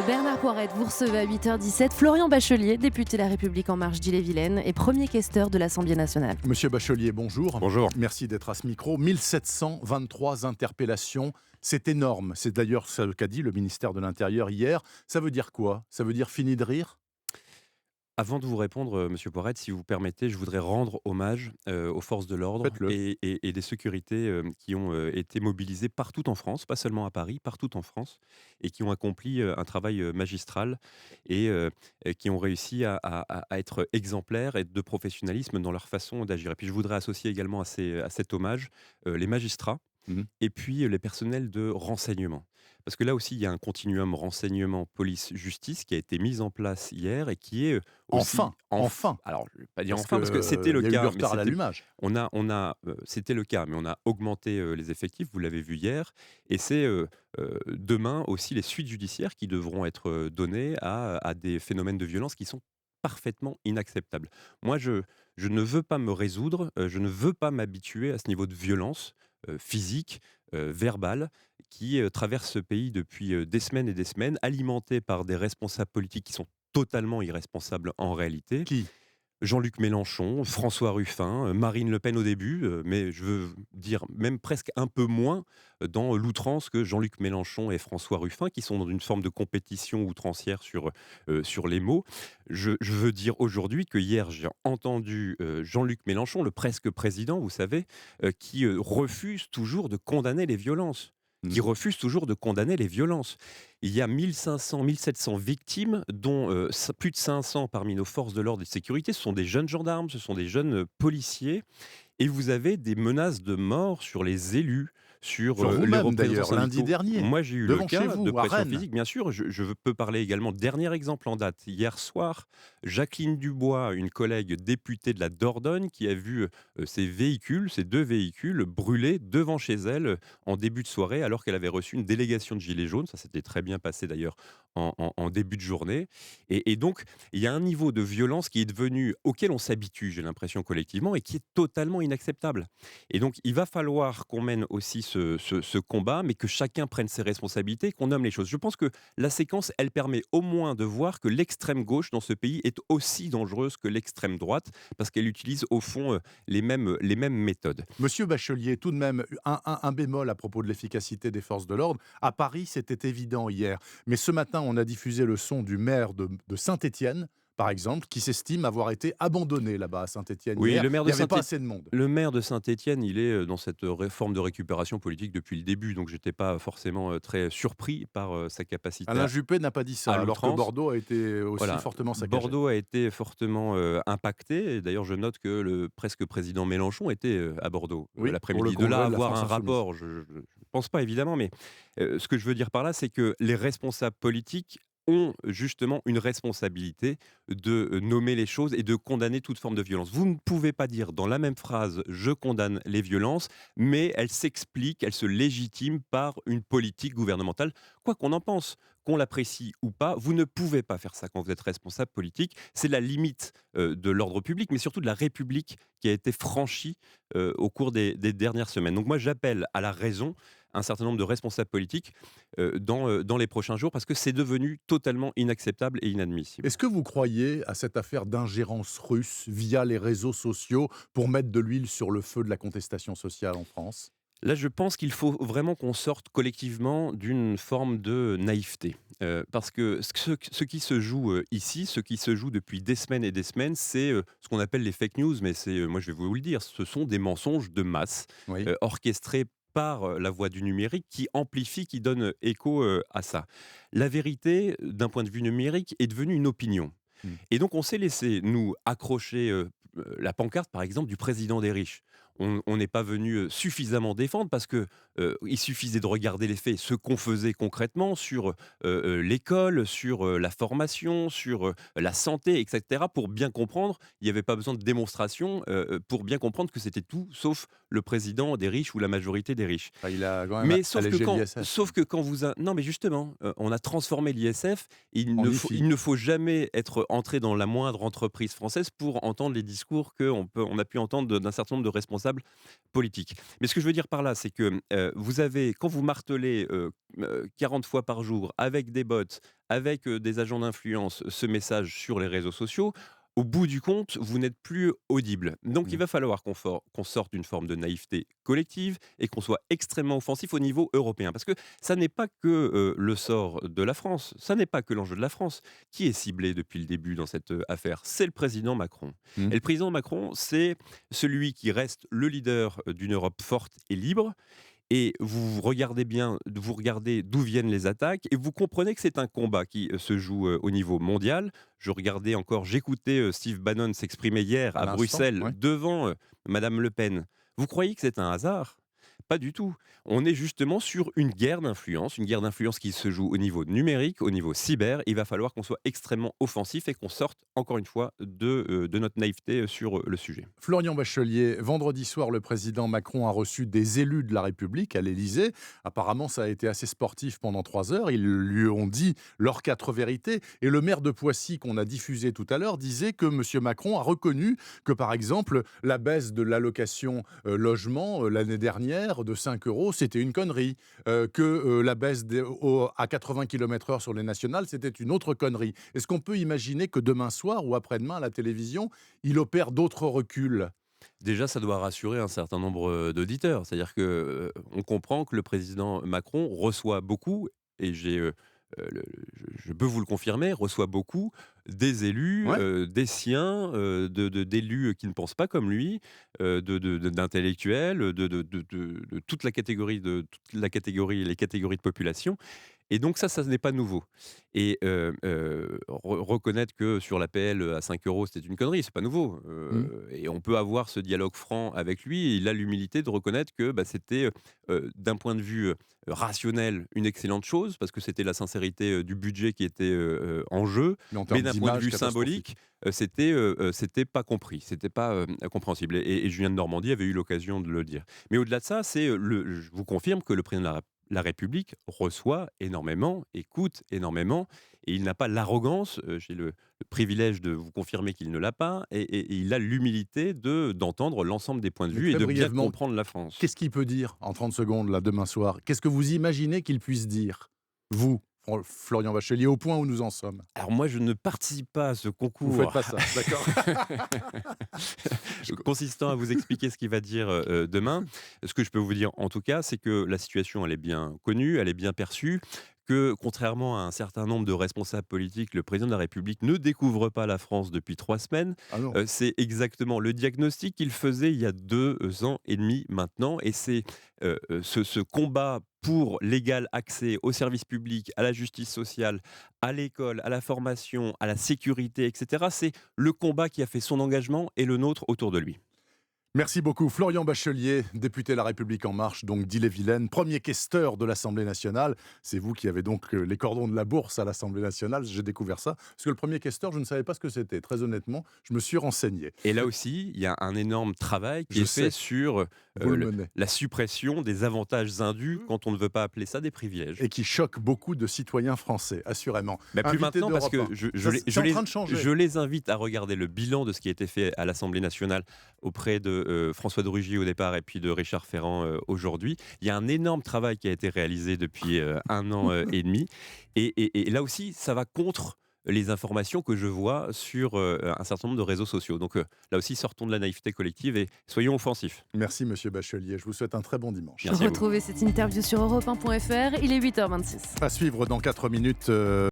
Bernard Poirette, vous recevez à 8h17 Florian Bachelier, député La République En Marche d'Ille-et-Vilaine et premier questeur de l'Assemblée nationale. Monsieur Bachelier, bonjour. Bonjour. Merci d'être à ce micro. 1723 interpellations, c'est énorme. C'est d'ailleurs ce qu'a dit le ministère de l'Intérieur hier. Ça veut dire quoi? Ça veut dire fini de rire? Avant de vous répondre, monsieur Poirette, si vous permettez, je voudrais rendre hommage, aux forces de l'ordre Faites-le. et des sécurités, qui ont, été mobilisées partout en France, pas seulement à Paris, partout en France et qui ont accompli, un travail, magistral et qui ont réussi à être exemplaires et de professionnalisme dans leur façon d'agir. Et puis je voudrais associer également à cet hommage, les magistrats Mhm. et puis, les personnels de renseignement. Parce que là aussi, il y a un continuum renseignement, police, justice qui a été mis en place hier et qui est, aussi Enfin, enfin. alors je ne vais pas dire Parce enfin parce que c'était qu'il le y a eu du cas, mais retard à l'allumage. c'était le cas, mais on a augmenté, les effectifs, vous l'avez vu hier et c'est, demain aussi les suites judiciaires qui devront être, données à des phénomènes de violence qui sont parfaitement inacceptables. Moi, je ne veux pas me résoudre, je ne veux pas m'habituer à ce niveau de violence, physique, verbale, qui, traverse ce pays depuis, des semaines et des semaines, alimentée par des responsables politiques qui sont totalement irresponsables en réalité. Qui? Jean-Luc Mélenchon, François Ruffin, Marine Le Pen au début, mais je veux dire même presque un peu moins dans l'outrance que Jean-Luc Mélenchon et François Ruffin, qui sont dans une forme de compétition outrancière sur les mots. Je veux dire aujourd'hui que hier, j'ai entendu Jean-Luc Mélenchon, le presque président, vous savez, qui refuse toujours de condamner les violences. Qui Mhm. refuse toujours de condamner les violences. Il y a 1500, 1700 victimes, dont plus de 500 parmi nos forces de l'ordre et de sécurité. Ce sont des jeunes gendarmes, ce sont des jeunes policiers. Et vous avez des menaces de mort sur les élus, sur Sur les vous-même représentants d'ailleurs, lundi syndicaux. dernier, Moi, j'ai eu le devant chez cas de vous, à pression Rennes. physique, bien sûr. Je peux parler également, dernier exemple en date, hier soir, Jacqueline Dubois, une collègue députée de la Dordogne, qui a vu ses deux véhicules, brûler devant chez elle en début de soirée, alors qu'elle avait reçu une délégation de Gilets jaunes. Ça s'était très bien passé d'ailleurs en début de journée. Et donc, il y a un niveau de violence qui est devenu, auquel on s'habitue, j'ai l'impression collectivement, et qui est totalement inacceptable. Et donc, il va falloir qu'on mène aussi ce combat, mais que chacun prenne ses responsabilités, qu'on nomme les choses. Je pense que la séquence, elle permet au moins de voir que l'extrême gauche dans ce pays est aussi dangereuse que l'extrême droite, parce qu'elle utilise au fond les mêmes méthodes. Monsieur Bachelier, tout de même, un bémol à propos de l'efficacité des forces de l'ordre. À Paris, c'était évident hier. Mais ce matin, on a diffusé le son du maire de Saint-Étienne, par exemple, qui s'estime avoir été abandonné là-bas à Saint-Étienne Oui, hier. Il n'y avait pas assez de monde. Le maire de Saint-Étienne, il est dans cette réforme de récupération politique depuis le début, donc j'étais pas forcément très surpris par sa capacité Alain Juppé n'a pas dit ça, à alors que l'outrance. Bordeaux a été aussi Voilà, fortement saccagé. Bordeaux a été fortement impacté. Et d'ailleurs, je note que le presque président Mélenchon était à Bordeaux Oui, pour le l'après-midi. De là congrès à de la avoir France un insoumise. rapport, je ne pense pas évidemment, mais ce que je veux dire par là, c'est que les responsables politiques ont justement une responsabilité de nommer les choses et de condamner toute forme de violence. Vous ne pouvez pas dire dans la même phrase je condamne les violences, mais elle s'explique, elle se légitime par une politique gouvernementale, quoi qu'on en pense, qu'on l'apprécie ou pas. Vous ne pouvez pas faire ça quand vous êtes responsable politique. C'est la limite de l'ordre public, mais surtout de la République qui a été franchie au cours des dernières semaines. Donc moi, j'appelle à la raison un certain nombre de responsables politiques dans les prochains jours, parce que c'est devenu totalement inacceptable et inadmissible. Est-ce que vous croyez à cette affaire d'ingérence russe via les réseaux sociaux pour mettre de l'huile sur le feu de la contestation sociale en France? Là, je pense qu'il faut vraiment qu'on sorte collectivement d'une forme de naïveté. Parce que ce qui se joue ici, ce qui se joue depuis des semaines et des semaines, c'est ce qu'on appelle les fake news, mais moi je vais vous le dire, ce sont des mensonges de masse, Oui. orchestrés par la voie du numérique, qui amplifie, qui donne écho à ça. La vérité, d'un point de vue numérique, est devenue une opinion. Mm. Et donc on s'est laissé, nous, accrocher la pancarte, par exemple, du président des riches. On n'est pas venu suffisamment défendre, parce que il suffisait de regarder les faits, ce qu'on faisait concrètement sur l'école, sur la formation, sur la santé, etc. Pour bien comprendre, il n'y avait pas besoin de démonstration pour bien comprendre que c'était tout sauf le président des riches ou la majorité des riches. Enfin, il a quand même Mais allégé l'ISF. sauf que quand non, mais justement, on a transformé l'ISF. En IFI. Il ne faut jamais être entré dans la moindre entreprise française pour entendre les discours qu'on a pu entendre d'un certain nombre de responsables responsables politiques. Mais ce que je veux dire par là, c'est que vous avez, quand vous martelez 40 fois par jour avec des bots, avec des agents d'influence, ce message sur les réseaux sociaux, au bout du compte, vous n'êtes plus audible. Donc il Mmh. va falloir qu'on sorte d'une forme de naïveté collective et qu'on soit extrêmement offensif au niveau européen. Parce que ça n'est pas que le sort de la France, ça n'est pas que l'enjeu de la France. Qui est ciblé depuis le début dans cette affaire? C'est le président Macron. Mmh. Et le président Macron, c'est celui qui reste le leader d'une Europe forte et libre, et vous regardez bien, vous regardez d'où viennent les attaques et vous comprenez que c'est un combat qui se joue au niveau mondial. J'écoutais Steve Bannon s'exprimer hier À à l'instant, Bruxelles ouais. devant Madame Le Pen. Vous croyez que c'est un hasard? Pas du tout. On est justement sur une guerre d'influence qui se joue au niveau numérique, au niveau cyber. Il va falloir qu'on soit extrêmement offensif et qu'on sorte, encore une fois, de notre naïveté sur le sujet. Florian Bachelier, vendredi soir, le président Macron a reçu des élus de la République à l'Élysée. Apparemment, ça a été assez sportif pendant 3 heures. Ils lui ont dit leurs 4 vérités. Et le maire de Poissy, qu'on a diffusé tout à l'heure, disait que M. Macron a reconnu que, par exemple, la baisse de l'allocation logement l'année dernière de 5 euros, c'était une connerie. Que la baisse à 80 km/h sur les nationales, c'était une autre connerie. Est-ce qu'on peut imaginer que demain soir ou après-demain, à la télévision, il opère d'autres reculs? Déjà, ça doit rassurer un certain nombre d'auditeurs. C'est-à-dire que on comprend que le président Macron reçoit beaucoup, et je peux vous le confirmer, reçoit beaucoup des élus, Ouais. des siens, d'élus qui ne pensent pas comme lui, d'intellectuels, de les catégories de population. Et donc ça n'est pas nouveau. Et reconnaître que sur l'APL à 5 euros, c'était une connerie, c'est pas nouveau. Mmh. Et on peut avoir ce dialogue franc avec lui. Et il a l'humilité de reconnaître que bah, c'était, d'un point de vue rationnel, une excellente chose, parce que c'était la sincérité du budget qui était en jeu. Mais en Mais termes d'un point de d'image, vue catastrophique. symbolique, c'était pas compris, c'était pas compréhensible. Et Julien de Normandie avait eu l'occasion de le dire. Mais au-delà de ça, je vous confirme que le président de la République reçoit énormément, écoute énormément, et il n'a pas l'arrogance, j'ai le privilège de vous confirmer qu'il ne l'a pas, et il a l'humilité d'entendre l'ensemble des points de Mais vue et très de bien brièvement, comprendre la France. qu'est-ce qu'il peut dire en 30 secondes, là, demain soir? Qu'est-ce que vous imaginez qu'il puisse dire? Vous, Florian Bachelier, au point où nous en sommes. Alors moi, je ne participe pas à ce Vous faites concours pas ça, d'accord? consistant à vous expliquer ce qu'il va dire demain. Ce que je peux vous dire en tout cas, c'est que la situation, elle est bien connue, elle est bien perçue, que contrairement à un certain nombre de responsables politiques, le président de la République ne découvre pas la France depuis 3 semaines. Ah non. C'est exactement le diagnostic qu'il faisait il y a 2 ans et demi maintenant. Et c'est ce combat pour l'égal accès aux services publics, à la justice sociale, à l'école, à la formation, à la sécurité, etc. C'est le combat qui a fait son engagement et le nôtre autour de lui. Merci beaucoup. Florian Bachelier, député La République En Marche, donc d'Ille-et-Vilaine, premier questeur de l'Assemblée nationale. C'est vous qui avez donc les cordons de la bourse à l'Assemblée nationale. J'ai découvert ça. Parce que le premier questeur, je ne savais pas ce que c'était. Très honnêtement, je me suis renseigné. Et là aussi, il y a un énorme travail qui Je est fait sais, sur vous le menez. la suppression des avantages indus, quand on ne veut pas appeler ça des privilèges. Et qui choque beaucoup de citoyens français, assurément. Bah, plus Invité maintenant, parce d'Europe que 1. C'est en train de changer. je les invite à regarder le bilan de ce qui a été fait à l'Assemblée nationale auprès de François de Rugy au départ et puis de Richard Ferrand aujourd'hui. Il y a un énorme travail qui a été réalisé depuis 1 an et demi. Et là aussi, ça va contre les informations que je vois sur un certain nombre de réseaux sociaux. Donc là aussi, sortons de la naïveté collective et soyons offensifs. Merci, monsieur Bachelier. Je vous souhaite un très bon dimanche. Merci à vous. Retrouvez cette interview sur europe1.fr, il est 8h26. À suivre dans 4 minutes.